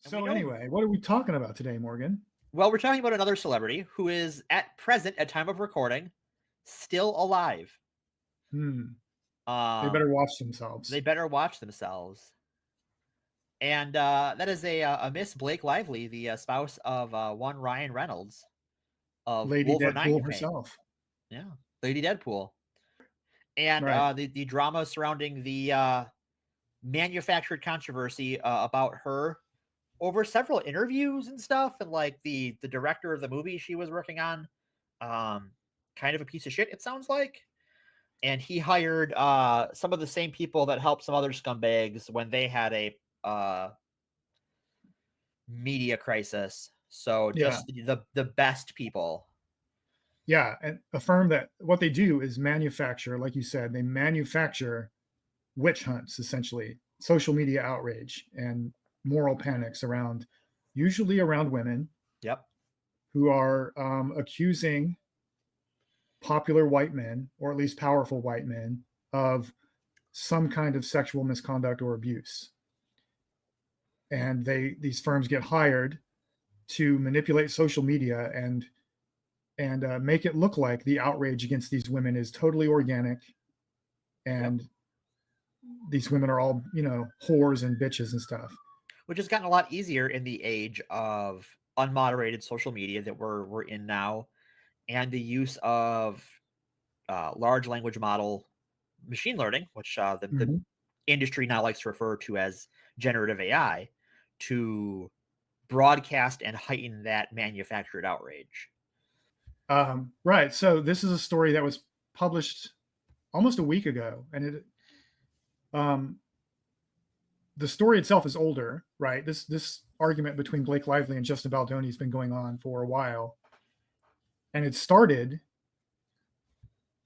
So anyway, what are we talking about today, Morgan? Well, we're talking about another celebrity who is at present, at time of recording, still alive. They better watch themselves. They better watch themselves. And that is a Miss Blake Lively, the spouse of one Ryan Reynolds of Lady Wolverine Deadpool fame. herself. Yeah, Lady Deadpool. And Right. the drama surrounding the manufactured controversy about her over several interviews and stuff, and like the director of the movie she was working on, kind of a piece of shit, it sounds like. And he hired some of the same people that helped some other scumbags when they had a media crisis. So just the best people. Yeah, and a firm that what they do is manufacture, like you said, they manufacture witch hunts, essentially, social media outrage and moral panics around, usually around women. Yep. Who are accusing popular white men, or at least powerful white men, of some kind of sexual misconduct or abuse. And these firms get hired to manipulate social media and make it look like the outrage against these women is totally organic, and these women are all, whores and bitches and stuff. Which has gotten a lot easier in the age of unmoderated social media that we're in now, and the use of large language model machine learning, which the industry now likes to refer to as generative AI, to broadcast and heighten that manufactured outrage. Right. So this is a story that was published almost a week ago, and the story itself is older, right? This argument between Blake Lively and Justin Baldoni has been going on for a while, and it started,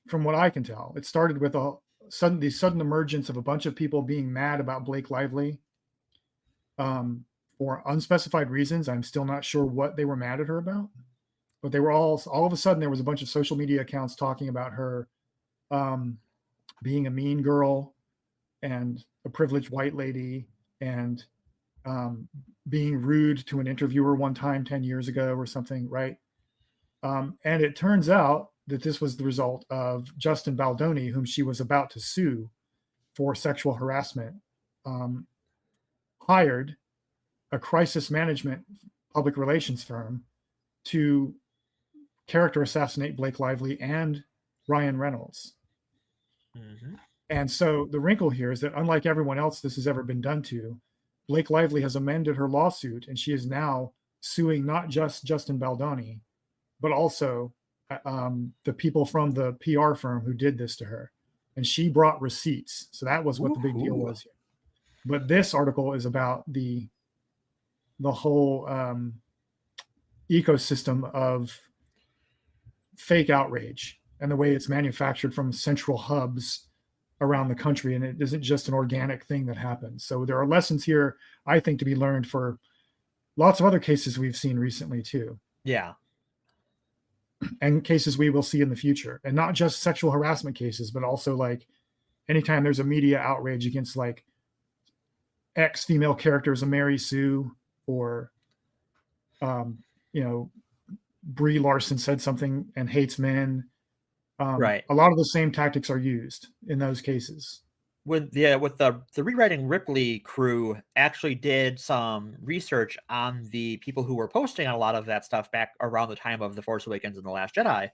from what I can tell, it started with the sudden emergence of a bunch of people being mad about Blake Lively, for unspecified reasons. I'm still not sure what they were mad at her about, but they were all of a sudden there was a bunch of social media accounts talking about her being a mean girl and a privileged white lady, and being rude to an interviewer one time 10 years ago or something, right? And it turns out that this was the result of Justin Baldoni, whom she was about to sue for sexual harassment, hired a crisis management public relations firm to character assassinate Blake Lively and Ryan Reynolds. Mm-hmm. And so the wrinkle here is that, unlike everyone else this has ever been done to, Blake Lively has amended her lawsuit, and she is now suing not just Justin Baldoni, but also the people from the PR firm who did this to her. And she brought receipts. So that was what the big deal was here. But this article is about the whole ecosystem of fake outrage and the way it's manufactured from central hubs around the country, and it isn't just an organic thing that happens. So there are lessons here, I think, to be learned for lots of other cases we've seen recently too. Yeah. And cases we will see in the future, and not just sexual harassment cases, but also like anytime there's a media outrage against like X female characters, a Mary Sue, or Brie Larson said something and hates men. Right. A lot of the same tactics are used in those cases. With the Rewriting Ripley crew actually did some research on the people who were posting on a lot of that stuff back around the time of The Force Awakens and The Last Jedi.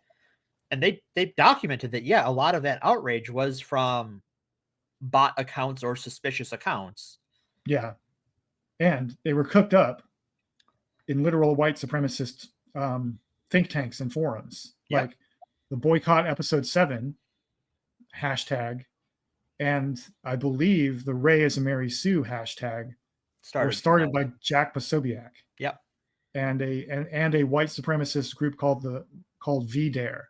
And they documented that, yeah, a lot of that outrage was from bot accounts or suspicious accounts. Yeah. And they were cooked up in literal white supremacist think tanks and forums. Yep. Like the Boycott Episode 7 hashtag, and I believe the Ray is a Mary Sue hashtag were started by Jack Posobiec. Yep. And a white supremacist group called VDare.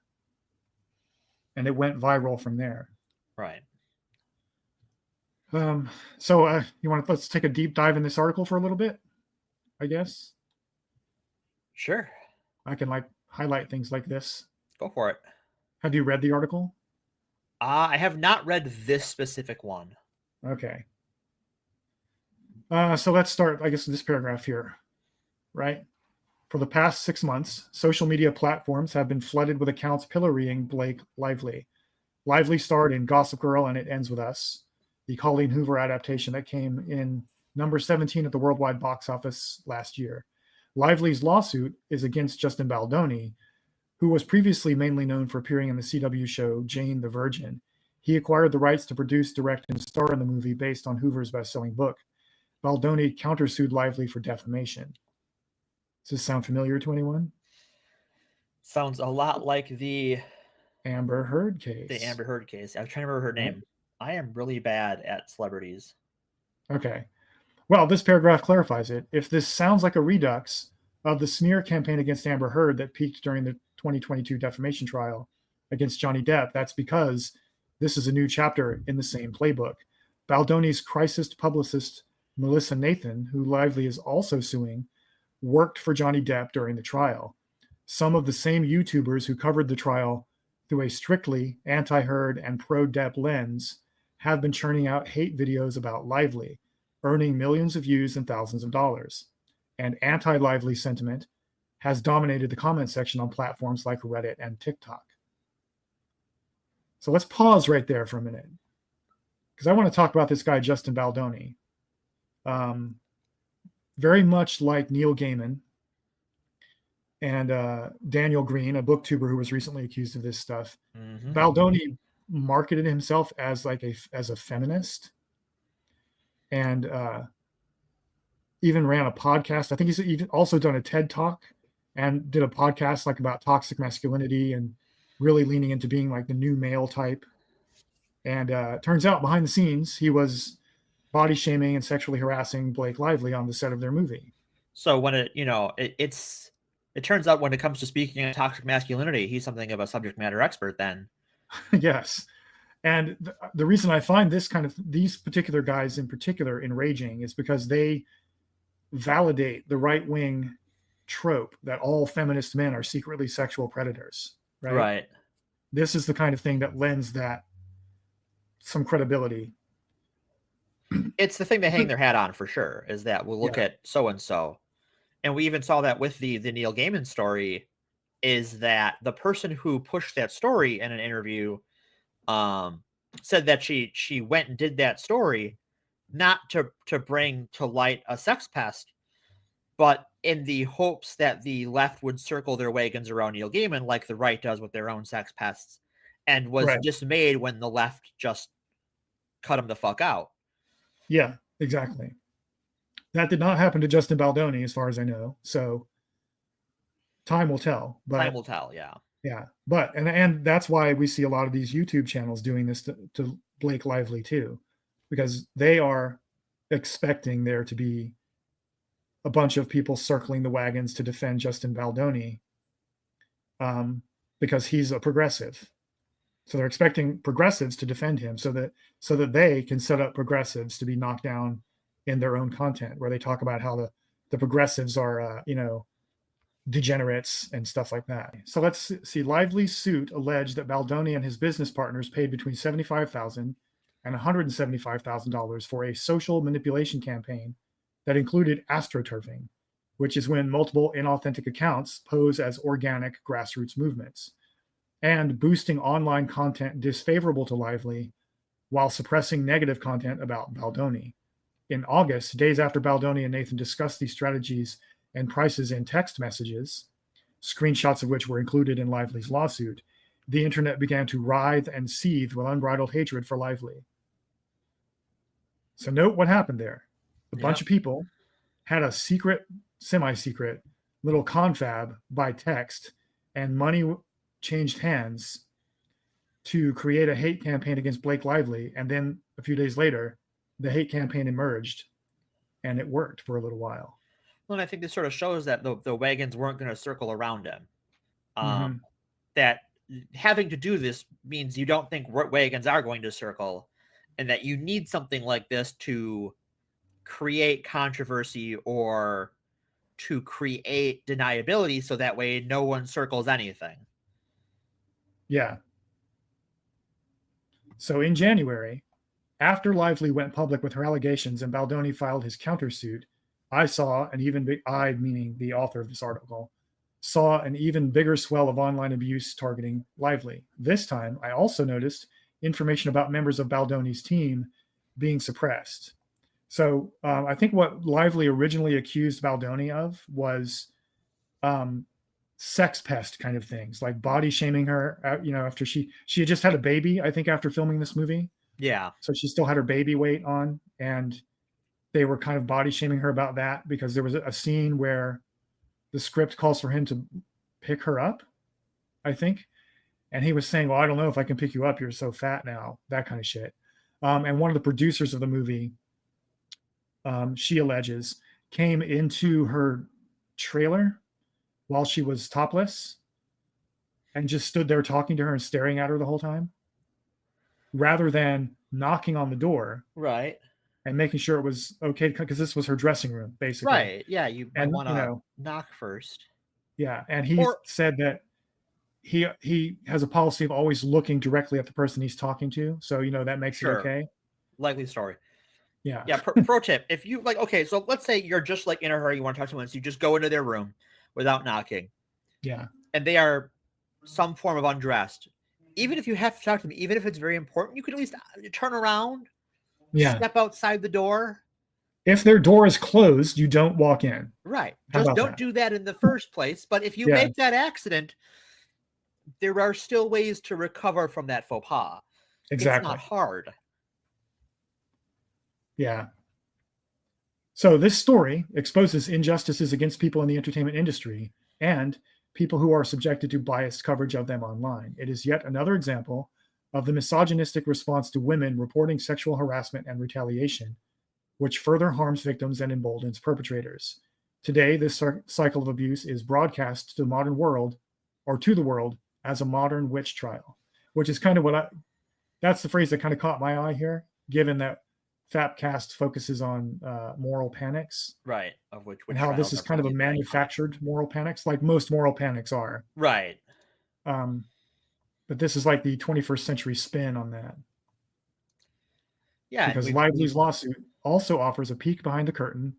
And it went viral from there. Right. So let's take a deep dive in this article for a little bit, I guess. Sure. I can highlight things like this. Go for it. Have you read the article? I have not read this specific one. Okay. So let's start, I guess, this paragraph here, right? For the past 6 months, social media platforms have been flooded with accounts pillorying Blake Lively. Lively starred in Gossip Girl and It Ends With Us, the Colleen Hoover adaptation that came in number 17 at the worldwide box office last year. Lively's lawsuit is against Justin Baldoni, who was previously mainly known for appearing in the CW show Jane the Virgin. He acquired the rights to produce, direct, and star in the movie based on Hoover's best-selling book. Baldoni countersued Lively for defamation. Does this sound familiar to anyone? Sounds a lot like the Amber Heard case. Amber Heard case. I was trying to remember her name. I am really bad at celebrities. Okay. Well, this paragraph clarifies it. If this sounds like a redux of the smear campaign against Amber Heard that peaked during the 2022 defamation trial against Johnny Depp, that's because this is a new chapter in the same playbook. Baldoni's crisis publicist, Melissa Nathan, who Lively is also suing, worked for Johnny Depp during the trial. Some of the same YouTubers who covered the trial through a strictly anti-Heard and pro-Depp lens have been churning out hate videos about Lively, earning millions of views and thousands of dollars. And anti-Lively sentiment has dominated the comment section on platforms like Reddit and TikTok. So let's pause right there for a minute, because I want to talk about this guy, Justin Baldoni. Very much like Neil Gaiman and Daniel Green, a booktuber who was recently accused of this stuff. Mm-hmm. Baldoni marketed himself as as a feminist, and even ran a podcast. I think he's also done a TED Talk and did a podcast like about toxic masculinity and really leaning into being like the new male type. And turns out behind the scenes, he was body shaming and sexually harassing Blake Lively on the set of their movie. So when it turns out when it comes to speaking of toxic masculinity, he's something of a subject matter expert then. Yes. And the reason I find these particular guys in particular enraging is because they validate the right-wing trope that all feminist men are secretly sexual predators, right? Right. This is the kind of thing that lends that some credibility. It's the thing they hang their hat on for sure, is that we'll look at so-and-so. And we even saw that with the Neil Gaiman story, is that the person who pushed that story in an interview said that she went and did that story not to bring to light a sex pest, but in the hopes that the left would circle their wagons around Neil Gaiman like the right does with their own sex pests, and was dismayed when the left just cut him the fuck out. Yeah, exactly. That did not happen to Justin Baldoni, as far as I know. So time will tell. But time will tell, yeah. Yeah. But and that's why we see a lot of these YouTube channels doing this to Blake Lively too, because they are expecting there to be a bunch of people circling the wagons to defend Justin Baldoni, because he's a progressive. So they're expecting progressives to defend him so that they can set up progressives to be knocked down in their own content, where they talk about how the progressives are, degenerates and stuff like that. So let's see. Lively's suit alleged that Baldoni and his business partners paid between $75,000 and $175,000 for a social manipulation campaign that included astroturfing, which is when multiple inauthentic accounts pose as organic grassroots movements, and boosting online content disfavorable to Lively while suppressing negative content about Baldoni. In August, days after Baldoni and Nathan discussed these strategies and prices in text messages, screenshots of which were included in Lively's lawsuit, the internet began to writhe and seethe with unbridled hatred for Lively. So note what happened there. A bunch of people had a secret, semi-secret little confab by text, and money changed hands to create a hate campaign against Blake Lively. And then a few days later, the hate campaign emerged, and it worked for a little while. Well, and I think this sort of shows that the wagons weren't going to circle around him. That having to do this means you don't think wagons are going to circle, and that you need something like this to create controversy or to create deniability, so that way no one circles anything. Yeah. So in January, After Lively went public with her allegations and Baldoni filed his countersuit, I, meaning the author of this article, saw an even bigger swell of online abuse targeting Lively. This time, I also noticed information about members of Baldoni's team being suppressed. So I think what Lively originally accused Baldoni of was sex pest kind of things, like body shaming her. After she had just had a baby, I think, after filming this movie. Yeah. So she still had her baby weight on, and they were kind of body shaming her about that because there was a scene where the script calls for him to pick her up, I think. And he was saying, well, I don't know if I can pick you up. You're so fat now, that kind of shit. And one of the producers of the movie, she alleges, came into her trailer while she was topless and just stood there talking to her and staring at her the whole time, rather than knocking on the door. Right. And making sure it was okay, because this was her dressing room, basically. Right. Yeah. You might want to knock first. Yeah. And he said that he has a policy of always looking directly at the person he's talking to. So, that makes it okay. Likely story. Yeah. Yeah. Pro tip. If you okay, so let's say you're just like in a hurry, you want to talk to someone, so you just go into their room without knocking. Yeah. And they are some form of undressed. Even if you have to talk to them, even if it's very important, you could at least turn around. Yeah. Step outside the door. If their door is closed, you don't walk in. Right. Just don't do that in the first place. But if you make that accident, there are still ways to recover from that faux pas. Exactly. It's not hard. Yeah. So this story exposes injustices against people in the entertainment industry and people who are subjected to biased coverage of them online. It is yet another example of the misogynistic response to women reporting sexual harassment and retaliation, which further harms victims and emboldens perpetrators. Today, this cycle of abuse is broadcast to the modern world, or to the world, as a modern witch trial, which is kind of that's the phrase that kind of caught my eye here, given that Fapcast focuses on moral panics. Right. Of which and how this is kind of a manufactured moral panics, like most moral panics are. Right. But this is like the 21st century spin on that. Yeah. Because Lively's lawsuit also offers a peek behind the curtain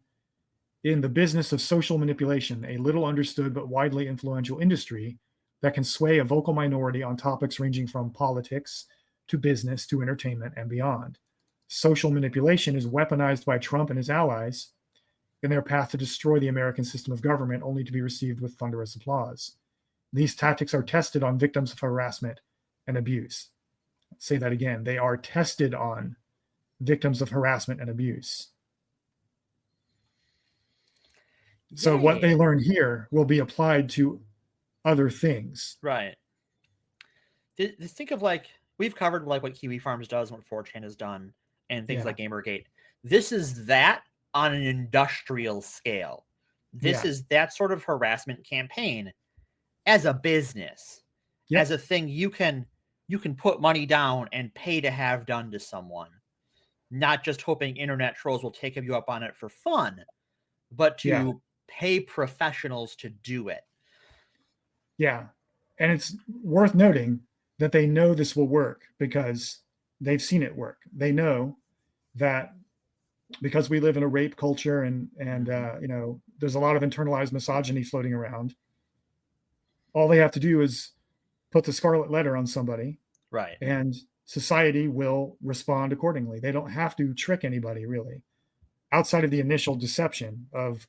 in the business of social manipulation, a little understood but widely influential industry that can sway a vocal minority on topics ranging from politics to business to entertainment and beyond. Social manipulation is weaponized by Trump and his allies in their path to destroy the American system of government, only to be received with thunderous applause. These tactics are tested on victims of harassment and abuse. I'll say that again. They are tested on victims of harassment and abuse. So what they learn here will be applied to other things. Right. Think of we've covered what Kiwi Farms does and what 4chan has done and things like Gamergate. This is that on an industrial scale. This is that sort of harassment campaign as a business, as a thing you can put money down and pay to have done to someone, not just hoping internet trolls will take you up on it for fun, but to pay professionals to do it. Yeah. And it's worth noting that they know this will work because they've seen it work. They know that because we live in a rape culture and there's a lot of internalized misogyny floating around. All they have to do is put the scarlet letter on somebody. Right. And society will respond accordingly. They don't have to trick anybody, really, outside of the initial deception of,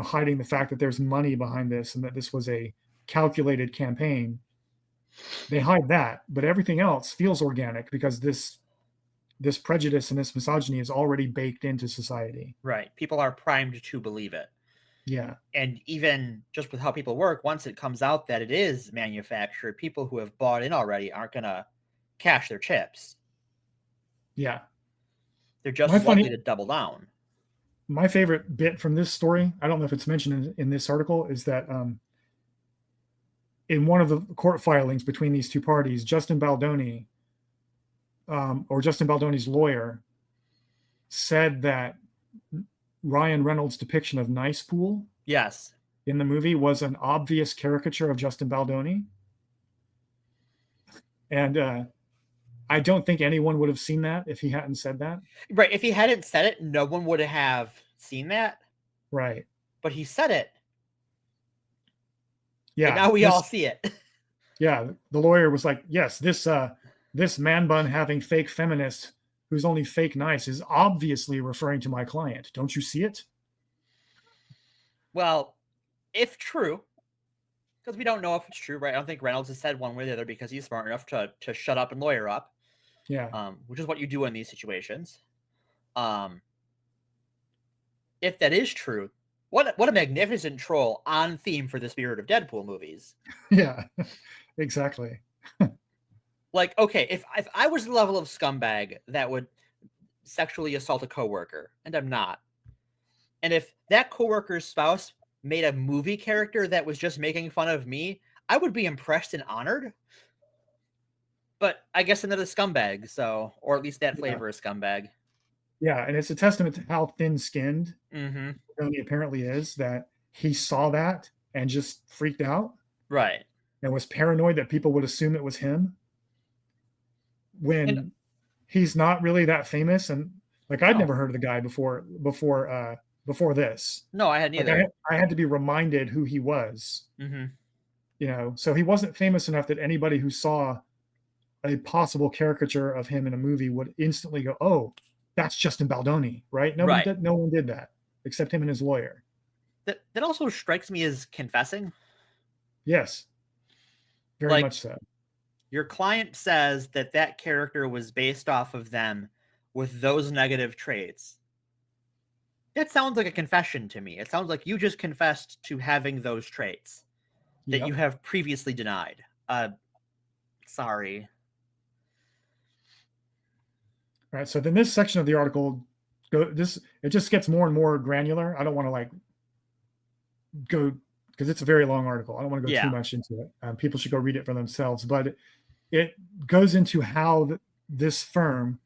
hiding the fact that there's money behind this and that this was a calculated campaign. They hide that, but everything else feels organic because this prejudice and this misogyny is already baked into society. Right. People are primed to believe it. Yeah. And even just with how people work, once it comes out that it is manufactured, people who have bought in already aren't going to cash their chips. Yeah. They're just likely to double down. My favorite bit from this story, I don't know if it's mentioned in this article, is that in one of the court filings between these two parties, Justin Baldoni's lawyer said that Ryan Reynolds' depiction of Nice Pool in the movie was an obvious caricature of Justin Baldoni. And I don't think anyone would have seen that if he hadn't said that. Right. If he hadn't said it, no one would have seen that. Right. But he said it. And Yeah. now we all see it. Yeah. The lawyer was like, yes, this man bun having fake feminist who's only fake nice is obviously referring to my client. Don't you see it? Well, if true, because we don't know if it's true, right? I don't think Reynolds has said one way or the other because he's smart enough to shut up and lawyer up. Yeah. Which is what you do in these situations. If that is true, what a magnificent troll on theme for the Spirit of Deadpool movies. Yeah. Exactly. Like, okay, if I was the level of scumbag that would sexually assault a coworker, and I'm not, and if that coworker's spouse made a movie character that was just making fun of me, I would be impressed and honored. But I guess another scumbag, so, or at least that flavor is scumbag. Yeah, and it's a testament to how thin-skinned Tony apparently is, that he saw that and just freaked out. Right. And was paranoid that people would assume it was him. When he's not really that famous, and like I'd never heard of the guy before this. No, I hadn't either. Like I had to be reminded who he was. You know, so he wasn't famous enough that anybody who saw a possible caricature of him in a movie would instantly go, "Oh, that's Justin Baldoni," right? No one did that except him and his lawyer. That also strikes me as confessing. Yes, very much so. Your client says that character was based off of them with those negative traits. That sounds like a confession to me. It sounds like you just confessed to having those traits that you have previously denied. Sorry. All right. So then this section of the article, it just gets more and more granular. I don't want to like go, because it's a very long article. I don't want to go too much into it. People should go read it for themselves. But it goes into how this firm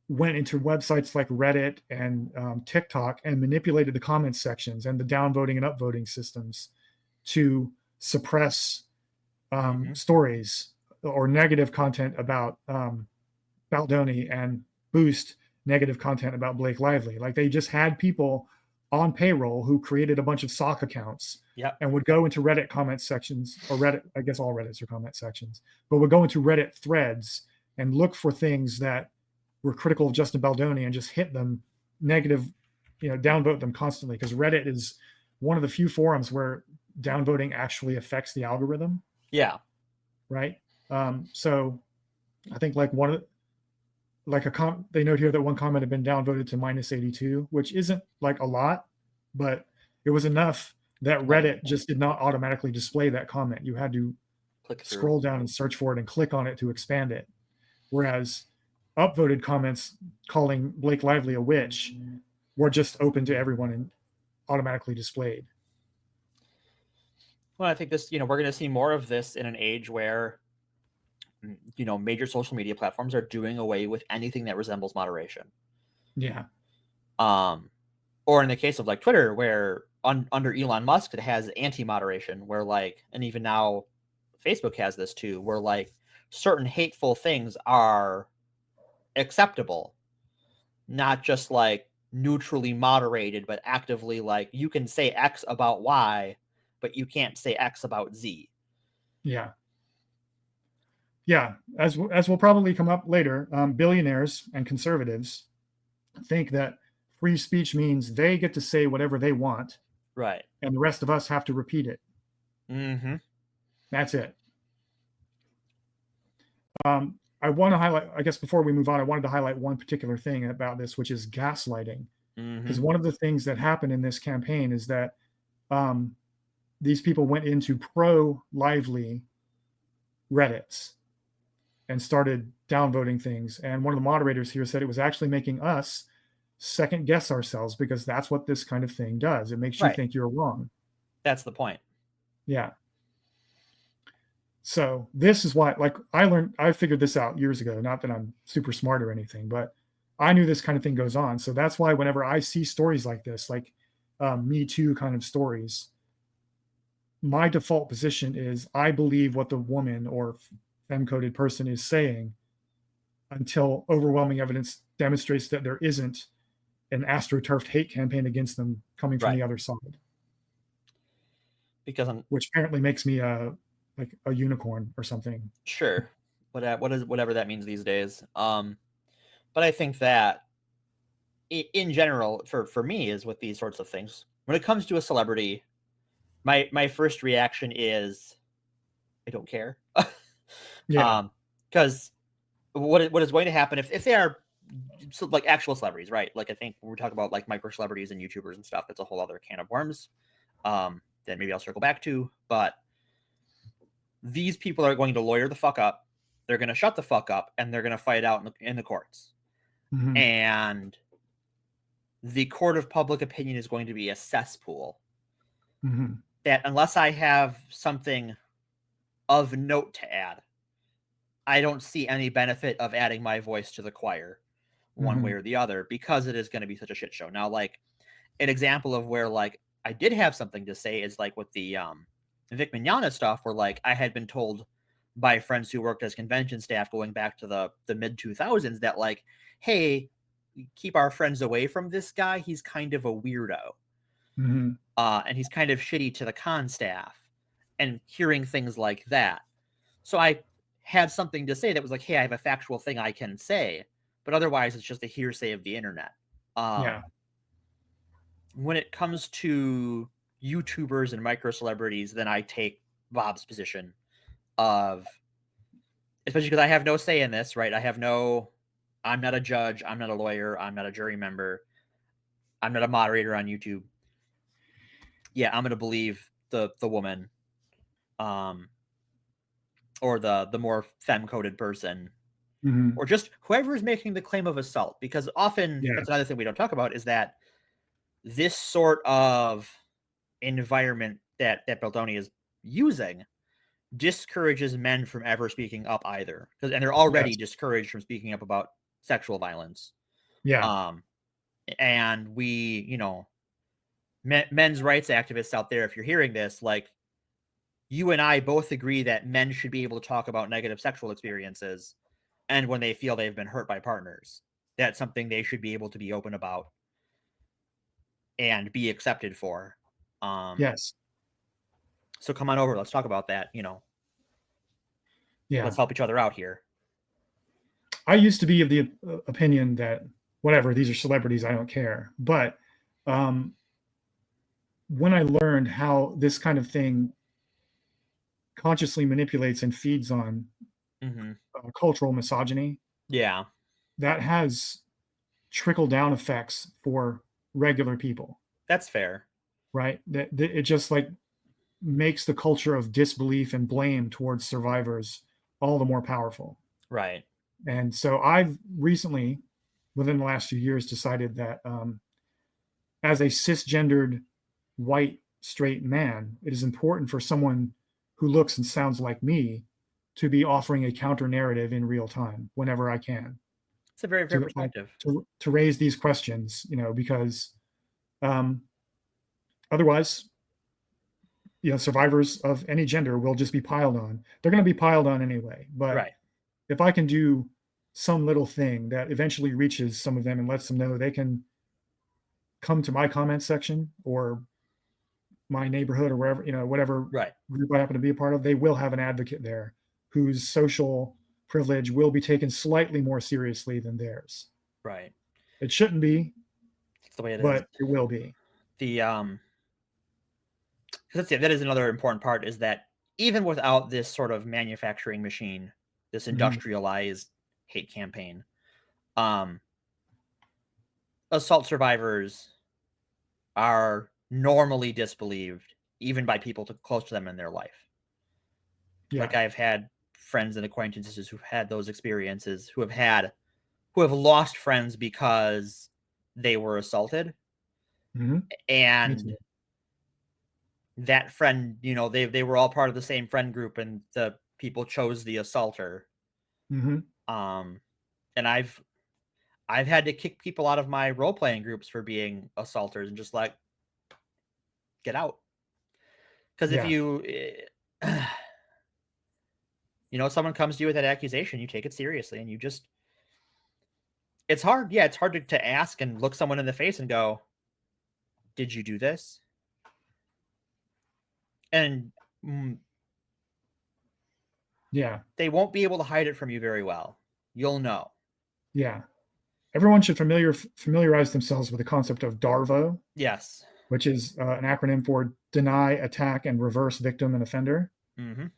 went into websites like Reddit and TikTok and manipulated the comment sections and the downvoting and upvoting systems to suppress stories or negative content about Baldoni and boost negative content about Blake Lively. Like they just had people on payroll who created a bunch of sock accounts and would go into Reddit comment sections, or Reddit, I guess all Reddits are comment sections, but would go into Reddit threads and look for things that were critical of Justin Baldoni and just hit them negative, downvote them constantly, because Reddit is one of the few forums where downvoting actually affects the algorithm. Yeah. Right. So I think like they note here that one comment had been downvoted to -82, which isn't like a lot, but it was enough that Reddit just did not automatically display that comment. You had to scroll down and search for it and click on it to expand it. Whereas upvoted comments calling Blake Lively a witch were just open to everyone and automatically displayed. Well, I think this, we're going to see more of this in an age where, major social media platforms are doing away with anything that resembles moderation. Yeah. Or in the case of like Twitter, where under Elon Musk, it has anti-moderation, where like, and even now Facebook has this too, where like certain hateful things are acceptable, not just like neutrally moderated, but actively like you can say X about Y, but you can't say X about Z. Yeah. Yeah. As will probably come up later, billionaires and conservatives think that free speech means they get to say whatever they want. Right. And the rest of us have to repeat it. That's it. I want to highlight, I guess before we move on, I wanted to highlight one particular thing about this, which is gaslighting. Because one of the things that happened in this campaign is that these people went into pro-Lively Reddits and started downvoting things. And one of the moderators here said it was actually making us second guess ourselves, because that's what this kind of thing does. It makes you think you're wrong. That's the point. Yeah. So this is why, like, I figured this out years ago, not that I'm super smart or anything, but I knew this kind of thing goes on. So that's why whenever I see stories like this, like Me Too kind of stories, my default position is I believe what the woman or femme-coded person is saying until overwhelming evidence demonstrates that there isn't an astroturfed hate campaign against them coming from Right. the other side, Because I'm which apparently makes me a like a unicorn or something. sure what is whatever that means these days. But I think that in general, for me, is with these sorts of things, when it comes to a celebrity, my first reaction is I don't care. Yeah. Because what is going to happen if they are so, like actual celebrities, right? Like I think when we're talking about like micro celebrities and YouTubers and stuff, that's a whole other can of worms. That maybe I'll circle back to. But these people are going to lawyer the fuck up. They're going to shut the fuck up, and they're going to fight out in the courts. Hmm. And the court of public opinion is going to be a cesspool. Hmm. That unless I have something of note to add, I don't see any benefit of adding my voice to the choir one way Hmm. or the other because it is going to be such a shit show. Now, like an example of where like I did have something to say is like with the Vic Mignogna stuff, where like I had been told by friends who worked as convention staff going back to the mid 2000s that like, hey, keep our friends away from this guy. He's kind of a weirdo, Hmm. and he's kind of shitty to the con staff. And hearing things like that, so I had something to say that was like, hey, I have a factual thing I can say, but otherwise it's just a hearsay of the internet. Yeah. When it comes to YouTubers and micro celebrities, then I take Bob's position of, especially because I have no say in this, right? I'm not a judge, I'm not a lawyer, I'm not a jury member, I'm not a moderator on YouTube. Yeah, I'm gonna believe the woman, um, or the more femme coded person, Hmm. or just whoever is making the claim of assault. Because often Yeah. that's another thing we don't talk about is that this sort of environment that Baldoni is using discourages men from ever speaking up either, because and they're already Yes. discouraged from speaking up about sexual violence. Yeah. Um, and we, men's rights activists out there, if you're hearing this, like you and I both agree that men should be able to talk about negative sexual experiences, and when they feel they've been hurt by partners, that's something they should be able to be open about and be accepted for. Um, Yes. so come on over, let's talk about that. Yeah. Let's help each other out here. I used to be of the opinion that whatever, these are celebrities, I don't care. But um, when I learned how this kind of thing consciously manipulates and feeds on Hmm. cultural misogyny, Yeah, that has trickle down effects for regular people, that's fair. right? That it just like makes the culture of disbelief and blame towards survivors all the more powerful. Right. And so I've recently, within the last few years, decided that as a cisgendered white straight man, it is important for someone who looks and sounds like me to be offering a counter narrative in real time whenever I can It's a very fair to like perspective. to raise these questions, because um, otherwise, survivors of any gender will just be piled on. They're going to be piled on anyway. But Right. if I can do some little thing that eventually reaches some of them and lets them know they can come to my comment section or my neighborhood or wherever, whatever Right. group I happen to be a part of, they will have an advocate there whose social privilege will be taken slightly more seriously than theirs. Right. It shouldn't be, It's the way it is. but it will be. The 'cause that is another important part is that even without this sort of manufacturing machine, this Mhm. industrialized hate campaign, um, assault survivors are normally disbelieved even by people close to them in their life. Like Yeah. I've had friends and acquaintances who've had those experiences, who have lost friends because they were assaulted, Mhm. Me and too. that friend, they were all part of the same friend group, and the people chose the assaulter. Mhm. Um, and I've had to kick people out of my role playing groups for being assaulters and just like get out. Because if Yeah. someone comes to you with that accusation, you take it seriously and you just It's hard. Yeah, it's hard to ask and look someone in the face and go, "Did you do this?" And mm, Yeah. they won't be able to hide it from you very well. You'll know. Yeah. Everyone should familiarize themselves with the concept of DARVO, Yes. which is an acronym for deny, attack, and reverse victim and offender, Mm-hmm.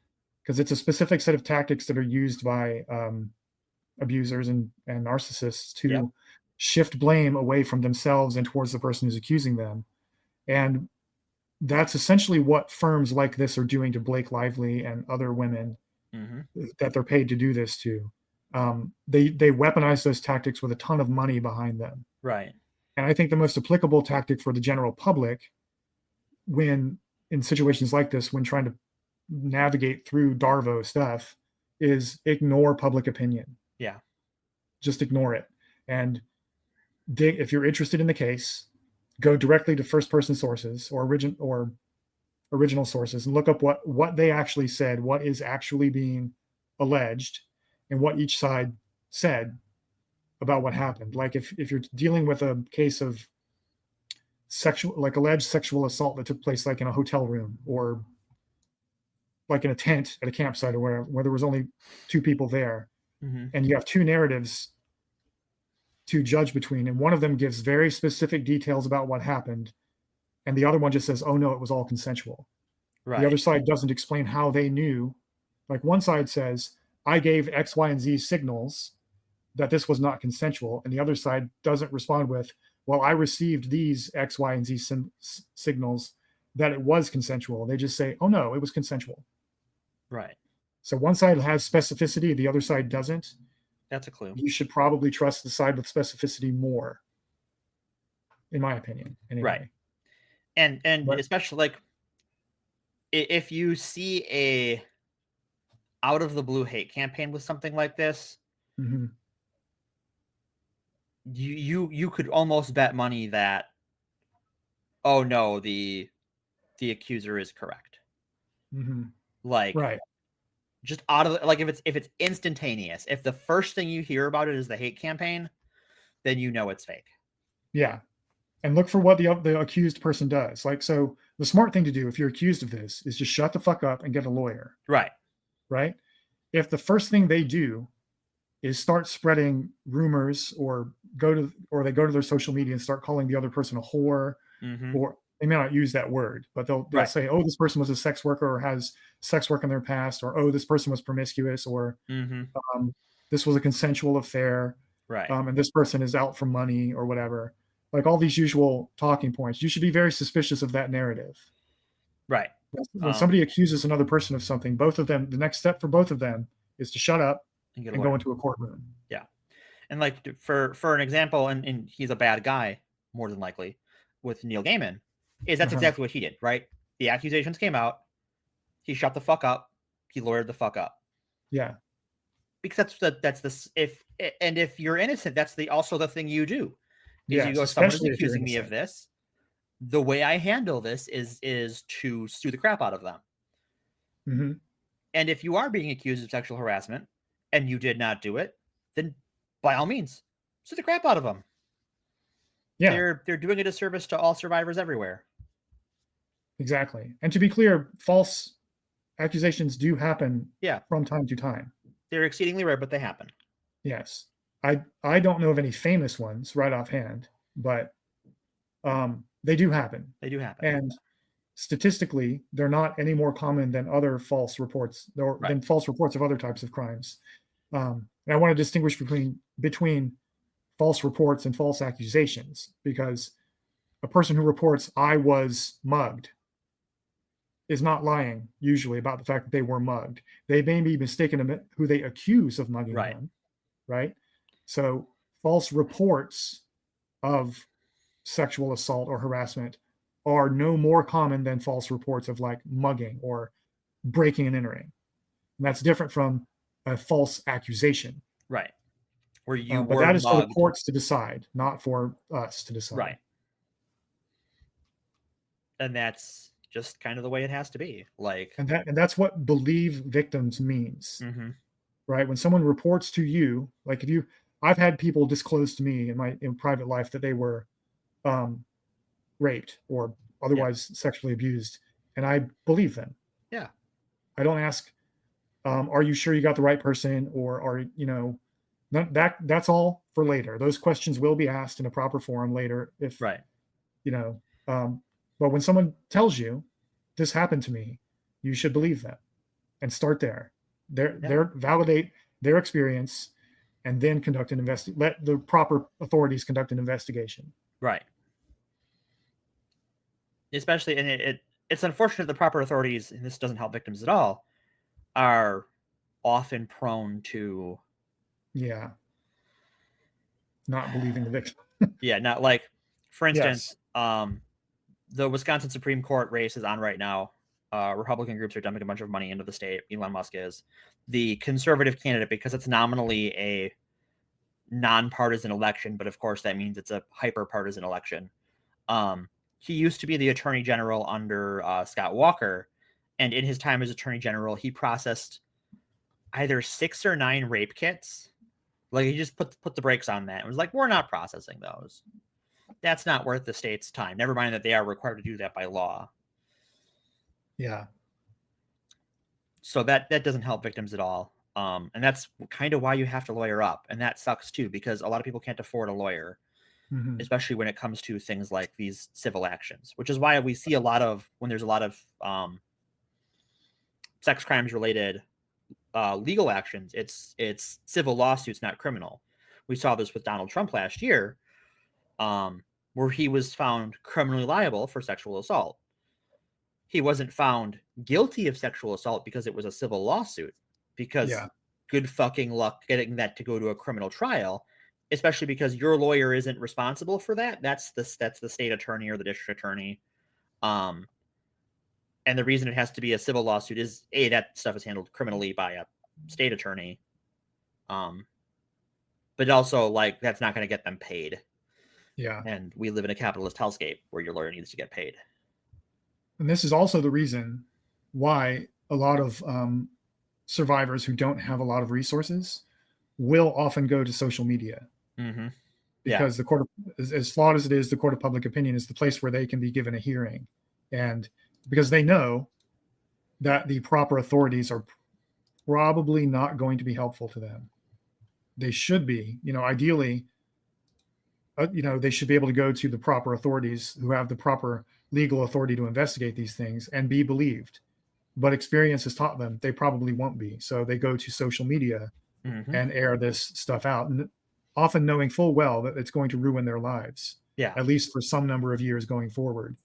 because it's a specific set of tactics that are used by abusers and narcissists Yep. to shift blame away from themselves and towards the person who's accusing them. And that's essentially what firms like this are doing to Blake Lively and other women Mm-hmm. that they're paid to do this to. They weaponize those tactics with a ton of money behind them. Right. And I think the most applicable tactic for the general public, when in situations like this, when trying to navigate through Darvo stuff, is ignore public opinion. Yeah. Just ignore it. And if you're interested in the case, go directly to first person sources or original sources and look up what they actually said, what is actually being alleged, and what each side said about what happened. Like if you're dealing with a case of alleged sexual assault that took place like in a hotel room or like in a tent at a campsite or where there was only two people there, Mm-hmm. and you have two narratives to judge between, and one of them gives very specific details about what happened, and the other one just says, "Oh no, it was all consensual." The other Right. side doesn't explain how they knew. Like one side says, "I gave X, Y, and Z signals that this was not consensual," and the other side doesn't respond with, "Well, I received these X, Y, and Z signals that it was consensual." They just say, "Oh no, it was consensual." Right. So one side has specificity, the other side doesn't. That's a clue. You should probably trust the side with specificity more, in my opinion, Right. anyway. And But especially like if you see a out of the blue hate campaign with something like this, mhm, you could almost bet money that, oh no, the accuser is correct. mhm, Like right, just out of like if it's instantaneous, if the first thing you hear about it is the hate campaign, then you know it's fake. yeah. And look for what the accused person does. Like, so the smart thing to do if you're accused of this is just shut the fuck up and get a lawyer, Right. right? If the first thing they do is start spreading rumors or they go to their social media and start calling the other person a whore, Mm-hmm. or they may not use that word, but they'll Right. say, "Oh, this person was a sex worker or has sex work in their past," or "Oh, this person was promiscuous," or Mm-hmm. "This was a consensual affair," Right. and this person is out for money or whatever. Like all these usual talking points, you should be very suspicious of that narrative. Right. When somebody accuses another person of something, both of them, the next step for both of them is to shut up And get a and go lawyer. into a courtroom. Yeah. And like for an example, and he's a bad guy, more than likely, with Neil Gaiman, is that's Uh-huh. exactly what he did, right? The accusations came out, he shut the fuck up, he lawyered the fuck up. Yeah. Because that's the if you're innocent, that's the also the thing you do. Is you Yes. go, someone is Especially if you're accusing me of innocent. this. The way I handle this is to sue the crap out of them. Hmm. And if you are being accused of sexual harassment and you did not do it, then by all means, sue the crap out of them. Yeah. They're doing a disservice to all survivors everywhere. Exactly. And to be clear, false accusations do happen Yeah, from time to time. they're exceedingly rare, but they happen. Yes. I don't know of any famous ones right offhand, but they do happen. They do happen. And statistically, they're not any more common than other false reports or Right. than false reports of other types of crimes. And I want to distinguish between false reports and false accusations, because a person who reports "I was mugged" is not lying usually about the fact that they were mugged. They may be mistaken about who they accuse of mugging Right. them, right? So false reports of sexual assault or harassment are no more common than false reports of like mugging or breaking and entering. And that's different from a false accusation. Right. Where you But were that is for the mugged. courts to decide, not for us to decide. Right. And that's just kind of the way it has to be. Like, And that's what believe victims means, mm-hmm. right? When someone reports to you, like if you, I've had people disclose to me in private life that they were raped or Yeah. otherwise sexually abused, and I believe them. Yeah. I don't ask, are you sure you got the right person, or that's all for later. Those questions will be asked in a proper forum later if Right. you know. But when someone tells you this happened to me, you should believe them and start there. Yeah. Validate their experience, and then let the proper authorities conduct an investigation. Right. Especially, and it's unfortunate the proper authorities, and this doesn't help victims at all, are often prone to Yeah, not believing the victim. yeah, not like, for Yes. instance, the Wisconsin Supreme Court race is on right now. Republican groups are dumping a bunch of money into the state. Elon Musk is the conservative candidate because it's nominally a nonpartisan election, but of course that means it's a hyper-partisan election. He used to be the attorney general under Scott Walker, and in his time as attorney general, he processed either 6 or 9 rape kits. Like, he just put the brakes on that and was like, "We're not processing those. That's not worth the state's time. Never mind that they are required to do that by law." Yeah. So that doesn't help victims at all. And that's kind of why you have to lawyer up, and that sucks too because a lot of people can't afford a lawyer, Mm-hmm. especially when it comes to things like these civil actions, which is why we see a lot of when there's a lot of sex crimes related legal actions. It's civil lawsuits, not criminal. We saw this with Donald Trump last year, where he was found criminally liable for sexual assault. He wasn't found guilty of sexual assault because it was a civil lawsuit, because Yeah. good fucking luck getting that to go to a criminal trial, especially because your lawyer isn't responsible for that. That's the state attorney or the district attorney. And the reason it has to be a civil lawsuit is that stuff is handled criminally by a state attorney. But also, like, that's not going to get them paid. Yeah. And we live in a capitalist hellscape where your lawyer needs to get paid. And this is also the reason why a lot of survivors who don't have a lot of resources will often go to social media. Mm-hmm. Because the court, as flawed as it is, the court of public opinion is the place where they can be given a hearing. And because they know that the proper authorities are probably not going to be helpful to them. They should be, ideally, they should be able to go to the proper authorities who have the proper legal authority to investigate these things and be believed. But experience has taught them they probably won't be. So they go to social media and air this stuff out, and often knowing full well that it's going to ruin their lives, at least for some number of years going forward.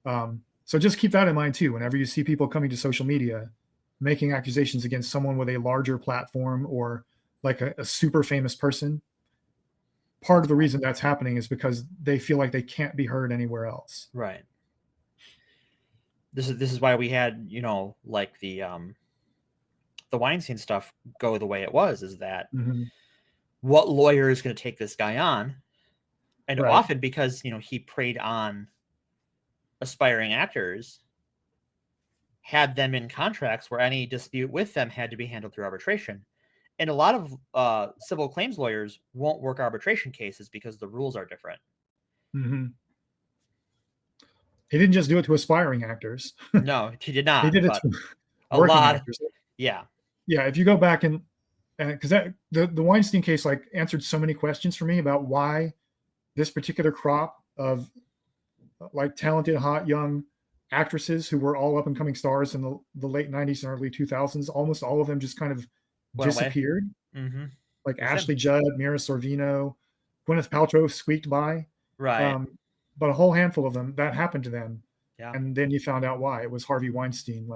So just keep that in mind too. Whenever you see people coming to social media, making accusations against someone with a larger platform or like a super famous person, part of the reason that's happening is because they feel like they can't be heard anywhere else. Right. This is why we had, like the Weinstein stuff go the way it was, is that what lawyer is going to take this guy on? And often because, he preyed on aspiring actors, had them in contracts where any dispute with them had to be handled through arbitration. And a lot of civil claims lawyers won't work arbitration cases because the rules are different. He didn't just do it to aspiring actors. No, he did not. He did it to a working lot. Actors. Yeah. Yeah. If you go back and because the Weinstein case answered so many questions for me about why this particular crop of talented, hot, young actresses who were all up and coming stars in the late 90s and early 2000s, almost all of them just kind of disappeared. Like Ashley Judd, Mira Sorvino, Gwyneth Paltrow squeaked by. Right. But a whole handful of them, that happened to them. Yeah. And then you found out why. It was Harvey Weinstein,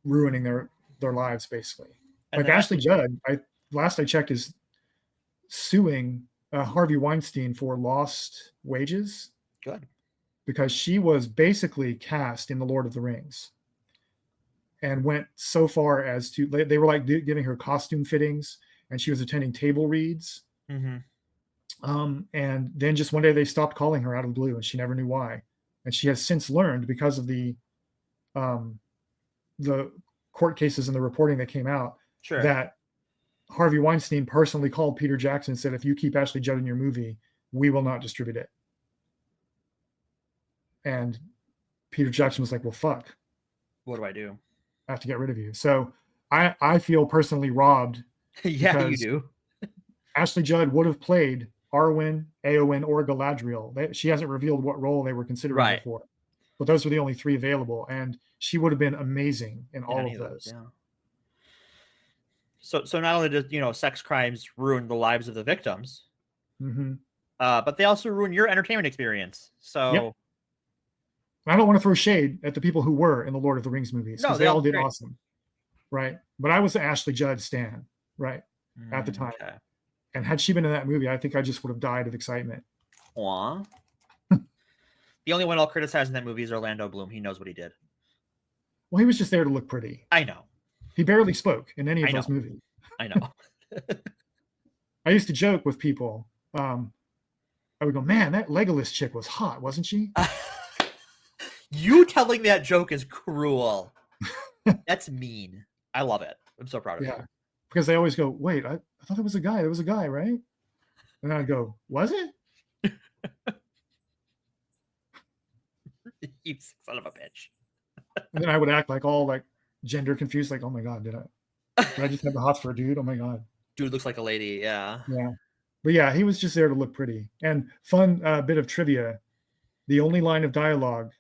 ruining their lives, basically. And Ashley Judd, last I checked, is suing Harvey Weinstein for lost wages. Good. Because she was basically cast in The Lord of the Rings and went so far as to, they were giving her costume fittings, and she was attending table reads. And then just one day they stopped calling her out of the blue, and she never knew why. And she has since learned, because of the court cases and the reporting that came out, that Harvey Weinstein personally called Peter Jackson and said, if you keep Ashley Judd in your movie, we will not distribute it. And Peter Jackson was like, well, fuck. What do I do? I have to get rid of you. So I feel personally robbed. Yeah, you because do. Ashley Judd would have played Arwen, Eowyn, or Galadriel. She hasn't revealed what role they were considering her Right. for. But those were the only 3 available, and she would have been amazing in In all any of those. yeah. So not only does sex crimes ruin the lives of the victims, Mhm. but they also ruin your entertainment experience. So Yep. I don't want to throw shade at the people who were in the Lord of the Rings movies no, because they they all all did did great. awesome, right? But I was an Ashley Judd stan, right, at the time. Okay. And had she been in that movie, I think I just would have died of excitement. Aw. The only one I'll criticize in that movie is Orlando Bloom. He knows what he did. Well, he was just there to look pretty. I know. He barely spoke in any of I those know. movies. I know. I used to joke with people. I would go, man, that Legolas chick was hot, wasn't she? You telling that joke is cruel. That's mean. I love it. I'm so proud of Yeah. Because they always go, wait, I thought it was a guy. It was a guy, right? And I'd go, was it? you. You son of a bitch. And then I would act like all like gender confused, like, oh my God, did I just have the hots for a dude? Oh my God. Dude looks like a lady. Yeah. Yeah. But yeah, he was just there to look pretty. And fun bit of trivia, the only line of dialogue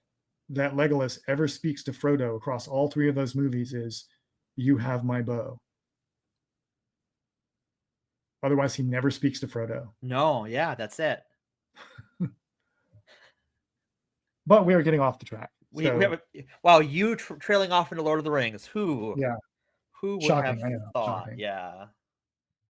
that Legolas ever speaks to Frodo across all 3 of those movies is, you have my bow. Otherwise, he never speaks to Frodo. No, yeah, that's it. But we are getting off the track. We So, have wow, you trailing off into Lord of the Rings. yeah, Who would shocking. have I know, thought? shocking. Yeah.